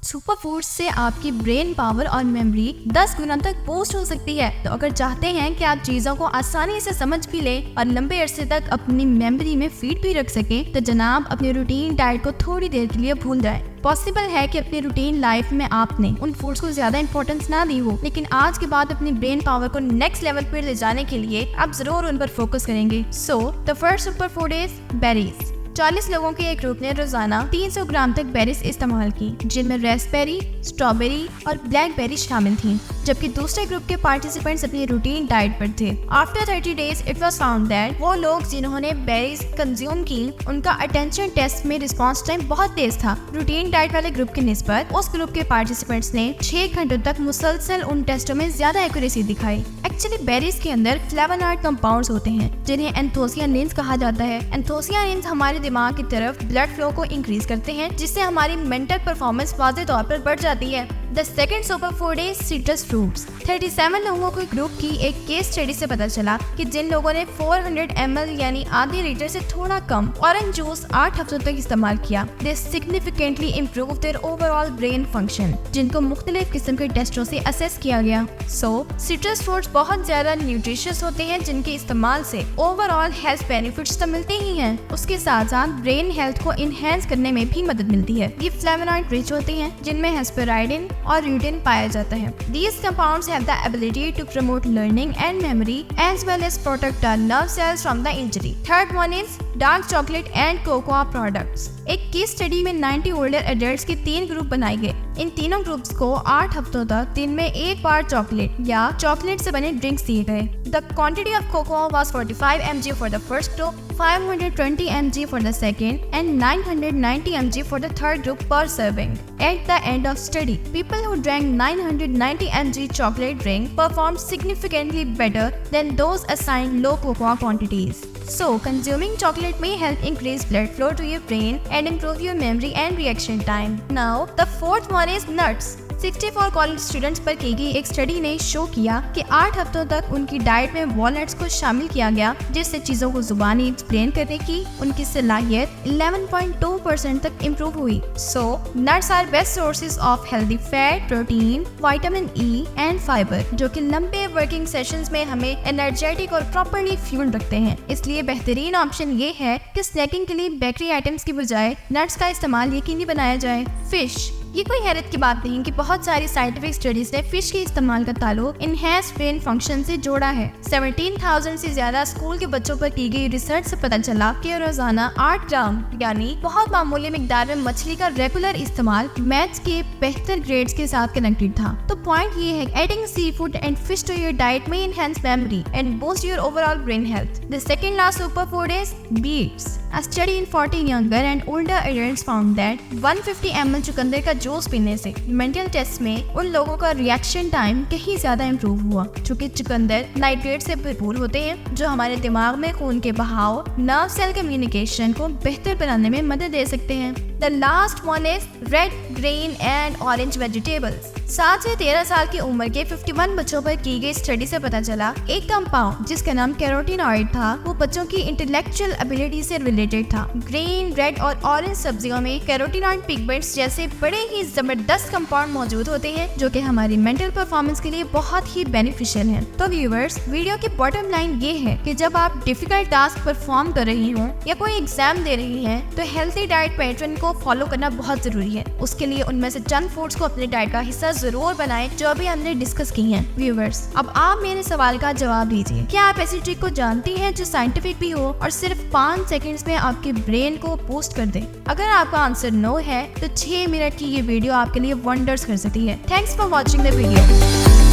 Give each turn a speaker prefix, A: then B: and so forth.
A: Super foods से आपकी brain power और मेमोरी 10 गुना तक बूस्ट हो सकती है। तो अगर चाहते हैं कि आप चीजों को आसानी से समझ भी लें और लंबे अरसे तक अपनी मेमोरी में फीड भी रख सकें, तो जनाब अपनी रूटीन डाइट को थोड़ी देर के लिए भूल जाएं। पॉसिबल है कि अपनी रूटीन लाइफ में आपने उन फूड्स को ज्यादा इंपॉर्टेंस ना दी हो, लेकिन आज के बाद अपनी ब्रेन पावर को नेक्स्ट लेवल पर ले जाने के लिए आप जरूर उन पर फोकस करेंगे। So the first super food is berries. 40 लोगों के एक ग्रुप ने रोजाना 300 ग्राम तक बेरीज इस्तेमाल की, जिनमें रेस्पबेरी, स्ट्रॉबेरी और ब्लैकबेरी शामिल थी, जबकि दूसरे ग्रुप के पार्टिसिपेंट्स अपनी रूटीन डाइट पर थे। After 30 days it was found that वो लोग जिन्होंने बेरीज कंज्यूम की, उनका अटेंशन टेस्ट में रिस्पांस टाइम बहुत तेज था। रूटीन डाइट वाले ग्रुप की निस्बत उस ग्रुप के पार्टिसिपेंट्स ने 6 घंटों तक मुसलसल उन टेस्टों में ज्यादा एक्यूरेसी दिखाई। एक्चुअली बेरीज के अंदर फ्लेवोनॉइड कंपाउंड्स होते हैं, जिन्हें एंथोसियानिन्स कहा जाता है। एंथोसियानिन्स हमारे दिमाग की तरफ ब्लड फ्लो को इंक्रीज करते हैं, जिससे हमारी मेंटल परफॉर्मेंस वाज़ेह तौर पर बढ़ जाती है। The second super food is citrus fruits. 37 लोगों के ग्रुप की एक केस स्टडी से पता चला कि जिन लोगों ने 400 ml यानी आधे लीटर से थोड़ा कम ऑरेंज जूस 8 हफ्तों तक इस्तेमाल किया, they significantly improve their overall brain function, जिनको मुख्तलिफ किस्म के टेस्टों से असेस किया गया। सो सिट्रस फ्रूट्स बहुत ज्यादा न्यूट्रिशियस होते हैं, जिनके इस्तेमाल से ओवरऑल हेल्थ बेनिफिट्स तो मिलते ही हैं, उसके साथ साथ ब्रेन हेल्थ को इनहेंस करने में भी मदद मिलती है। ये फ्लेवोनॉइड रिच होते हैं, जिनमें हेस्पेराइडिन और ल्यूटिन पाया जाता है। These compounds have the ability to promote learning and memory as well as protect our nerve cells from the injury. Third one is dark chocolate and cocoa products. एक case study में 90 older adults के 3 group बनाए गए। इन तीनों groups को 8 हफ्तों तक दिन में एक बार चॉकलेट या चॉकलेट से बने ड्रिंक्स दिए गए। The quantity of cocoa was 45 mg for the first group, 520 mg for the second and 990 mg for the third group per serving. At the end of study, people who drank 990 mg chocolate drink performed significantly better than those assigned low cocoa quantities. So, consuming chocolate may help increase blood flow to your brain and improve your memory and reaction time. Now, the fourth one is nuts. 64 college students पर की गई एक study ने show किया कि 8 हफ्तों तक उनकी डाइट में वॉलनट्स को शामिल किया गया, जिससे चीजों को जुबानी एक्सप्लेन करने की उनकी सलाहियत 11.2% तक इम्प्रूव हुई। So nuts are best sources of healthy fat, protein, vitamin E and fibre, जो कि लंबे वर्किंग सेशंस में हमें एनर्जेटिक और प्रॉपर्ली फ्यूल रखते हैं। इसलिए बेहतरीन ऑप्शन ये है कि स्नैकिंग के लिए बेकरी आइटम्स की बजाय नट्स का इस्तेमाल यकीनी बनाया जाए। फिश, ये कोई हैरत की बात नहीं कि बहुत सारी साइंटिफिक स्टडीज ने फिश के इस्तेमाल का ताल्लुक इनहैंस ब्रेन फंक्शन से जोड़ा है। 17,000 से ज्यादा स्कूल के बच्चों पर की गई रिसर्च से पता चला कि रोजाना 8 ग्राम यानी बहुत मामूली मिकदार में मछली का रेगुलर इस्तेमाल मैथ्स के बेहतर ग्रेड्स के साथ कनेक्टेड था। तो पॉइंट ये है, adding seafood and fish to your diet में enhance memory and boost your overall brain health. The second last superfood is beets. A study in 40 younger and older adults found that 150 ml चुकंदर का juice पीने से mental test में उन लोगों का reaction time कहीं ज्यादा इम्प्रूव हुआ, चूँकि चुकंदर नाइट्रेट से भरपूर होते हैं, जो हमारे दिमाग में खून के बहाव, नर्व सेल कम्युनिकेशन को बेहतर बनाने में मदद दे सकते हैं। The last one is red, green and orange vegetables. 7 से 13 साल की उम्र के 51 बच्चों पर की गई स्टडी से पता चला एक कंपाउंड जिसका नाम कैरोटीनॉइड था, वो बच्चों की इंटेलेक्चुअल एबिलिटी से रिलेटेड था। ग्रीन, रेड और ऑरेंज सब्जियों में कैरोटीनॉइड पिगमेंट्स जैसे बड़े ही जबरदस्त कंपाउंड मौजूद होते हैं, जो कि हमारी मेंटल परफॉर्मेंस के लिए बहुत ही बेनिफिशियल हैं। तो व्यूअर्स, वीडियो की बॉटम लाइन ये है कि जब आप डिफिकल्ट टास्क परफॉर्म कर रही हो या कोई एग्जाम दे रही हैं, तो हेल्थी डाइट पैटर्न को फॉलो करना बहुत जरूरी है। उसके लिए उनमें से चंद फूड्स को अपने डाइट का हिस्सा जरूर बनाएं, जो अभी हमने डिस्कस की हैं। व्यूअर्स, अब आप मेरे सवाल का जवाब दीजिए, क्या आप ऐसी ट्रिक को जानती हैं जो साइंटिफिक भी हो और सिर्फ 5 सेकंड्स में आपके ब्रेन को बूस्ट कर दे? अगर आपका आंसर नो है, तो 6 मिनट की ये वीडियो आपके लिए वंडर्स कर सकती है। Thanks for watching the video.